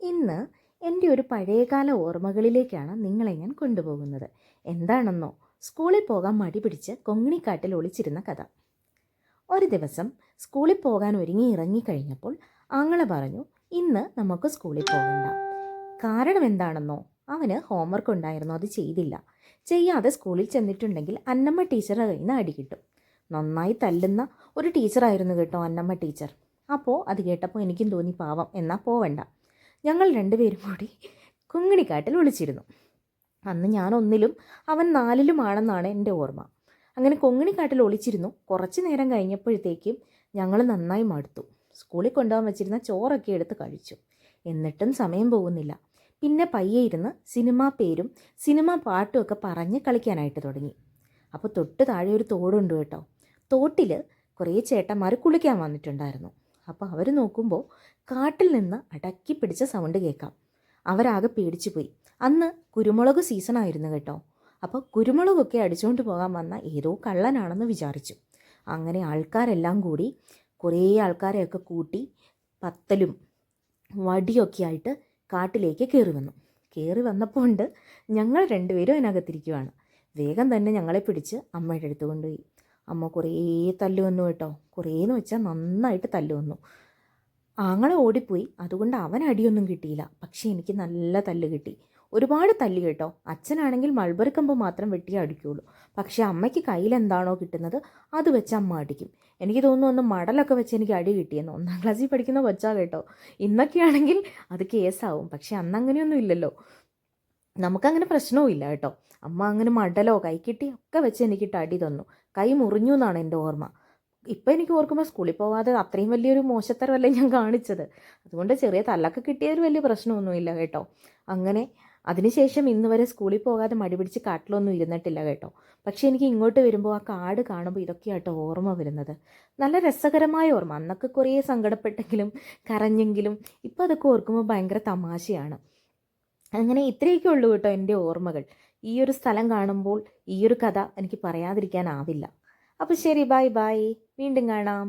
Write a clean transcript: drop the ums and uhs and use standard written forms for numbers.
ഇന്ന് എൻ്റെ ഒരു പഴയകാല ഓർമ്മകളിലേക്കാണ് നിങ്ങളെ ഞാൻ കൊണ്ടുപോകുന്നത്. എന്താണെന്നോ, സ്കൂളിൽ പോകാൻ മടി പിടിച്ച് കൊങ്ങിണിക്കാട്ടിൽ ഒളിച്ചിരുന്ന കഥ. ഒരു ദിവസം സ്കൂളിൽ പോകാൻ ഒരുങ്ങി ഇറങ്ങിക്കഴിഞ്ഞപ്പോൾ ആങ്ങള പറഞ്ഞു, ഇന്ന് നമുക്ക് സ്കൂളിൽ പോകണ്ട. കാരണം എന്താണെന്നോ, അവന് ഹോംവർക്ക് ഉണ്ടായിരുന്നു, അത് ചെയ്തില്ല. ചെയ്യാതെ സ്കൂളിൽ ചെന്നിട്ടുണ്ടെങ്കിൽ അന്നമ്മ ടീച്ചറുടെ കയ്യിൽ നിന്ന് അടി കിട്ടും. നന്നായി തല്ലുന്ന ഒരു ടീച്ചറായിരുന്നു കേട്ടോ അന്നമ്മ ടീച്ചർ. അപ്പോൾ അത് കേട്ടപ്പോൾ എനിക്കും തോന്നി പാവം, എന്നാൽ പോവണ്ട. ഞങ്ങൾ രണ്ടുപേരും കൂടി കുങ്ങിണിക്കാട്ടിൽ ഒളിച്ചിരുന്നു. അന്ന് ഞാൻ ഒന്നിലും അവൻ നാലിലുമാണെന്നാണ് എൻ്റെ ഓർമ്മ. അങ്ങനെ കൊങ്ങിണിക്കാട്ടിൽ ഒളിച്ചിരുന്നു. കുറച്ച് നേരം കഴിഞ്ഞപ്പോഴത്തേക്കും ഞങ്ങൾ നന്നായി മടുത്തു. സ്കൂളിൽ കൊണ്ടുപോകാൻ വെച്ചിരുന്ന ചോറൊക്കെ എടുത്ത് കഴിച്ചു. എന്നിട്ടും സമയം പോകുന്നില്ല. പിന്നെ പയ്യെ ഇരുന്ന് സിനിമാ പേരും സിനിമാ പാട്ടും ഒക്കെ പറഞ്ഞ് കളിക്കാനായിട്ട് തുടങ്ങി. അപ്പോൾ തൊട്ട് താഴെ ഒരു തോടുണ്ട് കേട്ടോ. തോട്ടിൽ കുറേ ചേട്ടന്മാർ കുളിക്കാൻ വന്നിട്ടുണ്ടായിരുന്നു. അപ്പോൾ അവർ നോക്കുമ്പോൾ കാട്ടിൽ നിന്ന് അടക്കി പിടിച്ച സൗണ്ട് കേൾക്കാം. അവരാകെ പേടിച്ചു പോയി. അന്ന് കുരുമുളക് സീസണായിരുന്നു കേട്ടോ. അപ്പോൾ കുരുമുളകൊക്കെ അടിച്ചുകൊണ്ട് പോകാൻ വന്ന ഏതോ കള്ളനാണെന്ന് വിചാരിച്ചു. അങ്ങനെ ആൾക്കാരെല്ലാം കൂടി കുറേ ആൾക്കാരെയൊക്കെ കൂട്ടി പത്തലും വടിയൊക്കെ ആയിട്ട് കാട്ടിലേക്ക് കയറി വന്നു. കയറി വന്നപ്പോൾ ഉണ്ട് ഞങ്ങൾ രണ്ടുപേരും അതിനകത്തിരിക്കുവാണ്. വേഗം തന്നെ ഞങ്ങളെ പിടിച്ച് അമ്മയുടെ അടുത്ത് കൊണ്ടുപോയി. അമ്മ കുറേ തല്ലു വന്നു കേട്ടോ. കുറേന്ന് വെച്ചാൽ നന്നായിട്ട് തല്ലു വന്നു. ആങ്ങളെ ഓടിപ്പോയി, അതുകൊണ്ട് അവൻ അടിയൊന്നും കിട്ടിയില്ല. പക്ഷേ എനിക്ക് നല്ല തല്ല് കിട്ടി, ഒരുപാട് തല്ല് കേട്ടോ. അച്ഛനാണെങ്കിൽ മൾബറി കമ്പ് മാത്രം വെട്ടിയേ അടിക്കുകയുള്ളൂ. പക്ഷേ അമ്മയ്ക്ക് കയ്യിലെന്താണോ കിട്ടുന്നത് അത് വെച്ച് അമ്മ അടിക്കും. എനിക്ക് തോന്നുന്നു ഒന്ന് മടലൊക്കെ വെച്ച് എനിക്ക് അടി കിട്ടിയെന്ന്. 1ാം ക്ലാസ്സിൽ പഠിക്കുന്ന കൊച്ചാ കേട്ടോ. ഇന്നൊക്കെയാണെങ്കിൽ അത് കേസാവും. പക്ഷേ അന്നങ്ങനെയൊന്നും ഇല്ലല്ലോ, നമുക്കങ്ങനെ പ്രശ്നവും ഇല്ല കേട്ടോ. അമ്മ അങ്ങനെ മടലോ കൈക്കിട്ടി ഒക്കെ വെച്ച് എനിക്കിട്ട് അടി തന്നു. കൈ മുറിഞ്ഞു എന്നാണ് എൻ്റെ ഓർമ്മ. ഇപ്പം എനിക്ക് ഓർക്കുമ്പോൾ സ്കൂളിൽ പോകാതെ അത്രയും വലിയൊരു മോശത്തരമല്ലേ ഞാൻ കാണിച്ചത്. അതുകൊണ്ട് ചെറിയ തല്ലൊക്കെ കിട്ടിയതിൽ വലിയ പ്രശ്നമൊന്നുമില്ല കേട്ടോ. അങ്ങനെ അതിനുശേഷം ഇന്ന് വരെ സ്കൂളിൽ പോകാതെ മടി പിടിച്ച് കാട്ടിലൊന്നും ഇരുന്നിട്ടില്ല കേട്ടോ. പക്ഷേ എനിക്ക് ഇങ്ങോട്ട് വരുമ്പോൾ ആ കാട് കാണുമ്പോൾ ഇതൊക്കെയാട്ടോ ഓർമ്മ വരുന്നത്. നല്ല രസകരമായ ഓർമ്മ. അന്നൊക്കെ കുറേ സങ്കടപ്പെട്ടെങ്കിലും കരഞ്ഞെങ്കിലും ഇപ്പം അതൊക്കെ ഓർക്കുമ്പോൾ ഭയങ്കര തമാശയാണ്. അങ്ങനെ ഇത്രയൊക്കെ ഉള്ളൂ കേട്ടോ എൻ്റെ ഓർമ്മകൾ. ഈ ഒരു സ്ഥലം കാണുമ്പോൾ ഈ ഒരു കഥ എനിക്ക് പറയാതിരിക്കാനാവില്ല. അപ്പോൾ ശരി, ബൈ ബൈ, വീണ്ടും കാണാം.